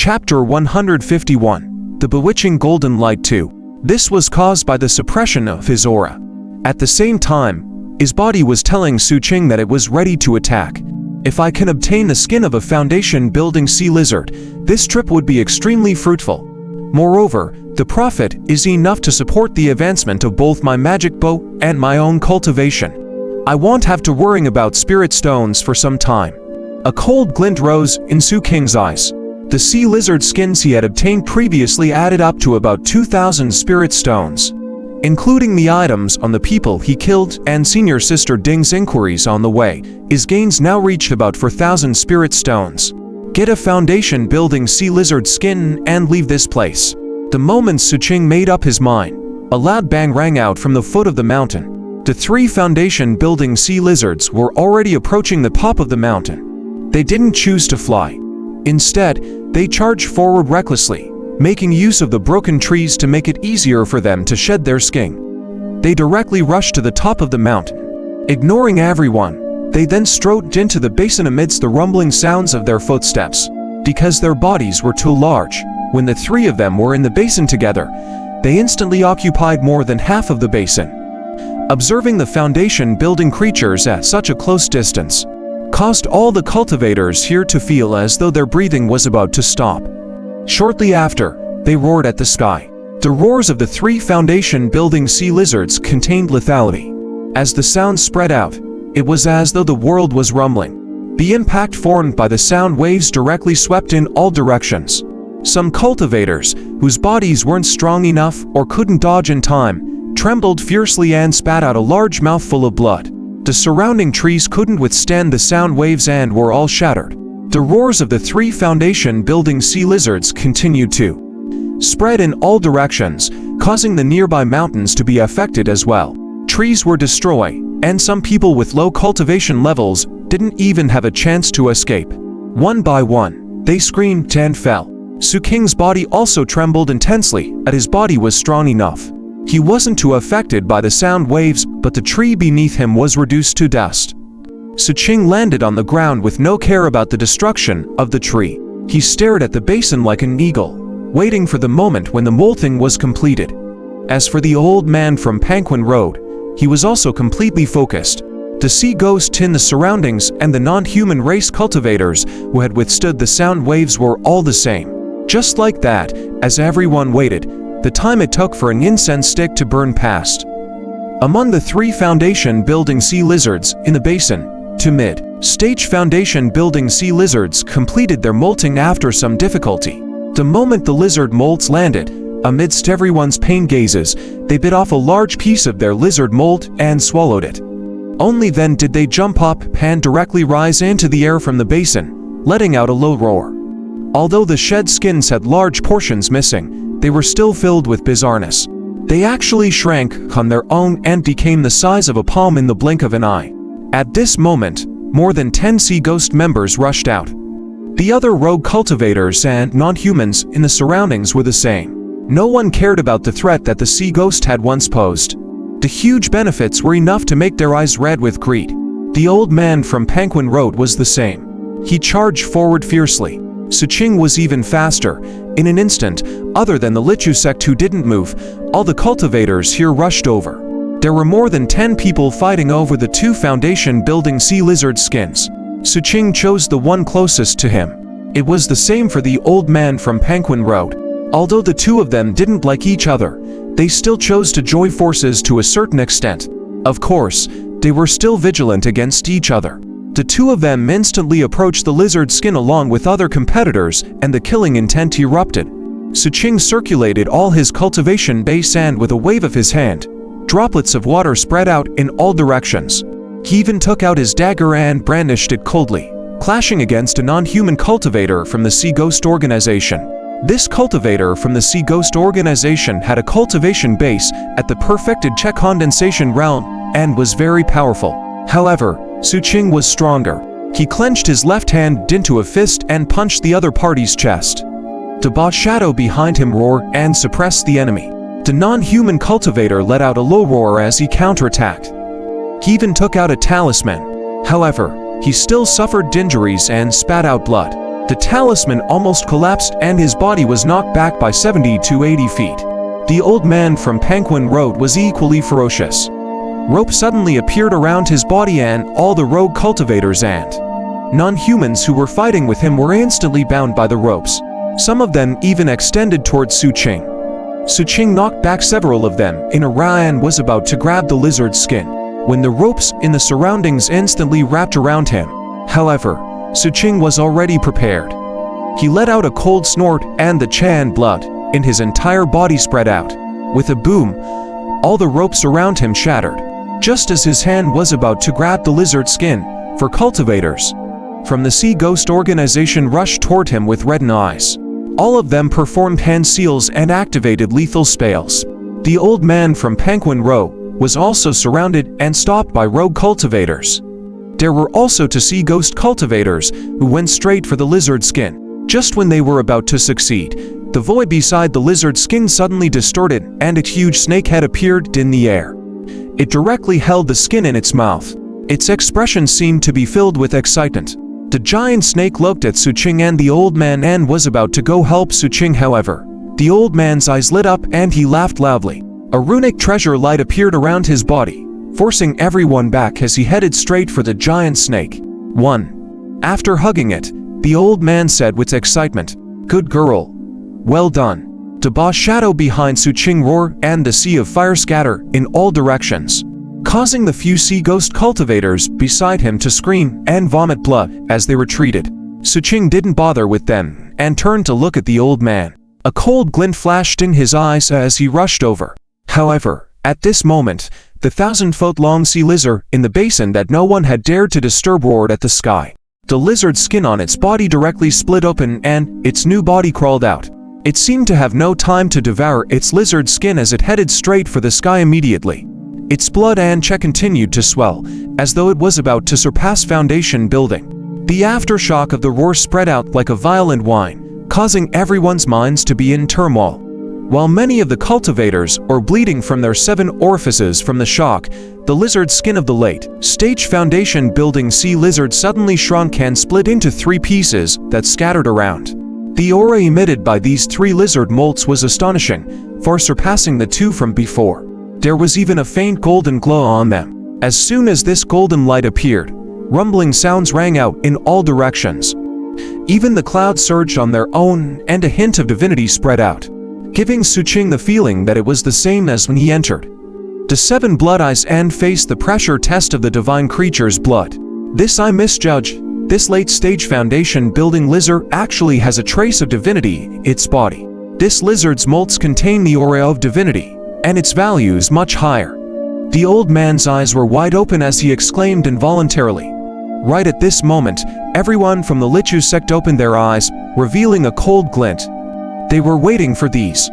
Chapter 151. The Bewitching Golden Light 2. This was caused by the suppression of his aura. At the same time, his body was telling Xu Qing that it was ready to attack. If I can obtain the skin of a foundation-building sea lizard, this trip would be extremely fruitful. Moreover, the profit is enough to support the advancement of both my magic bow and my own cultivation. I won't have to worry about spirit stones for some time. A cold glint rose in Xu Qing's eyes. The sea lizard skins he had obtained previously added up to about 2,000 spirit stones. Including the items on the people he killed and senior sister Ding's inquiries on the way, his gains now reached about 4,000 spirit stones. Get a foundation-building sea lizard skin and leave this place. The moment Xu Qing made up his mind, a loud bang rang out from the foot of the mountain. The three foundation-building sea lizards were already approaching the top of the mountain. They didn't choose to fly. Instead, they charged forward recklessly, making use of the broken trees to make it easier for them to shed their skin. They directly rushed to the top of the mountain. Ignoring everyone, they then strode into the basin amidst the rumbling sounds of their footsteps. Because their bodies were too large, when the three of them were in the basin together, they instantly occupied more than half of the basin. Observing the foundation-building creatures at such a close distance caused all the cultivators here to feel as though their breathing was about to stop. Shortly after, they roared at the sky. The roars of the three foundation-building sea lizards contained lethality. As the sound spread out, it was as though the world was rumbling. The impact formed by the sound waves directly swept in all directions. Some cultivators, whose bodies weren't strong enough or couldn't dodge in time, trembled fiercely and spat out a large mouthful of blood. The surrounding trees couldn't withstand the sound waves and were all shattered. The roars of the three foundation-building sea lizards continued to spread in all directions, causing the nearby mountains to be affected as well. Trees were destroyed, and some people with low cultivation levels didn't even have a chance to escape. One by one, they screamed and fell. Xu Qing's body also trembled intensely, but his body was strong enough. He wasn't too affected by the sound waves, but the tree beneath him was reduced to dust. Xu Qing landed on the ground with no care about the destruction of the tree. He stared at the basin like an eagle, waiting for the moment when the molting was completed. As for the old man from Panquin Road, he was also completely focused. The sea ghost in the surroundings and the non-human race cultivators who had withstood the sound waves were all the same. Just like that, as everyone waited, the time it took for an incense stick to burn passed. Among the three foundation-building sea lizards in the basin, two mid-stage foundation-building sea lizards completed their molting after some difficulty. The moment the lizard molts landed, amidst everyone's pained gazes, they bit off a large piece of their lizard mold and swallowed it. Only then did they jump up and directly rise into the air from the basin, letting out a low roar. Although the shed skins had large portions missing, they were still filled with bizarreness. They actually shrank on their own and became the size of a palm in the blink of an eye. At this moment, more than 10 sea ghost members rushed out. The other rogue cultivators and non-humans in the surroundings were the same. No one cared about the threat that the sea ghost had once posed. The huge benefits were enough to make their eyes red with greed. The old man from Panquin Road was the same. He charged forward fiercely. Xu Qing was even faster. In an instant, other than the Lichu sect who didn't move, all the cultivators here rushed over. There were more than 10 people fighting over the two foundation-building sea lizard skins. Xu Qing chose the one closest to him. It was the same for the old man from Panquin Road. Although the two of them didn't like each other, they still chose to join forces to a certain extent. Of course, they were still vigilant against each other. The two of them instantly approached the lizard skin along with other competitors, and the killing intent erupted. Xu Qing circulated all his cultivation base and with a wave of his hand, droplets of water spread out in all directions. He even took out his dagger and brandished it coldly, clashing against a non-human cultivator from the Sea Ghost Organization. This cultivator from the Sea Ghost Organization had a cultivation base at the perfected Czech condensation realm and was very powerful. However, Xu Qing was stronger. He clenched his left hand into a fist and punched the other party's chest. The boss shadow behind him roared and suppressed the enemy. The non-human cultivator let out a low roar as he counterattacked. He even took out a talisman. However, he still suffered injuries and spat out blood. The talisman almost collapsed and his body was knocked back by 70 to 80 feet. The old man from Penguin Road was equally ferocious. Rope suddenly appeared around his body and all the rogue cultivators and non-humans who were fighting with him were instantly bound by the ropes. Some of them even extended towards Xu Qing. Xu Qing knocked back several of them in a row and was about to grab the lizard's skin, when the ropes in the surroundings instantly wrapped around him. However, Xu Qing was already prepared. He let out a cold snort and the Chan blood in his entire body spread out. With a boom, all the ropes around him shattered, just as his hand was about to grab the lizard skin. For cultivators from the Sea Ghost organization rushed toward him with reddened eyes. All of them performed hand seals and activated lethal spells. The old man from Penguin Row was also surrounded and stopped by rogue cultivators. There were also two Sea Ghost cultivators who went straight for the lizard skin. Just when they were about to succeed, the void beside the lizard skin suddenly distorted and a huge snake head appeared in the air. It directly held the skin in its mouth. Its expression seemed to be filled with excitement. The giant snake looked at Xu Qing and the old man and was about to go help Xu Qing. However, the old man's eyes lit up and he laughed loudly. A runic treasure light appeared around his body, forcing everyone back as he headed straight for the giant snake. 1. After hugging it, the old man said with excitement, "Good girl. Well done." The boss shadow behind Xu Qing roared and the sea of fire scattered in all directions, causing the few Sea Ghost cultivators beside him to scream and vomit blood as they retreated. Xu Qing didn't bother with them and turned to look at the old man. A cold glint flashed in his eyes as he rushed over. However, at this moment, the 1,000-foot-long sea lizard in the basin that no one had dared to disturb roared at the sky. The lizard's skin on its body directly split open and its new body crawled out. It seemed to have no time to devour its lizard skin as it headed straight for the sky immediately. Its blood and chest continued to swell, as though it was about to surpass foundation building. The aftershock of the roar spread out like a violent whine, causing everyone's minds to be in turmoil. While many of the cultivators were bleeding from their 7 orifices from the shock, the lizard skin of the late-stage foundation building sea lizard suddenly shrunk and split into 3 pieces that scattered around. The aura emitted by these 3 lizard molts was astonishing, far surpassing the 2 from before. There was even a faint golden glow on them. As soon as this golden light appeared, rumbling sounds rang out in all directions. Even the clouds surged on their own and a hint of divinity spread out, giving Xu Qing the feeling that it was the same as when he entered. The 7 blood eyes and faced the pressure test of the divine creature's blood. This I misjudge. This late-stage foundation building lizard actually has a trace of divinity in its body. This lizard's molts contain the aura of divinity, and its value is much higher. The old man's eyes were wide open as he exclaimed involuntarily. Right at this moment, everyone from the Lichu sect opened their eyes, revealing a cold glint. They were waiting for these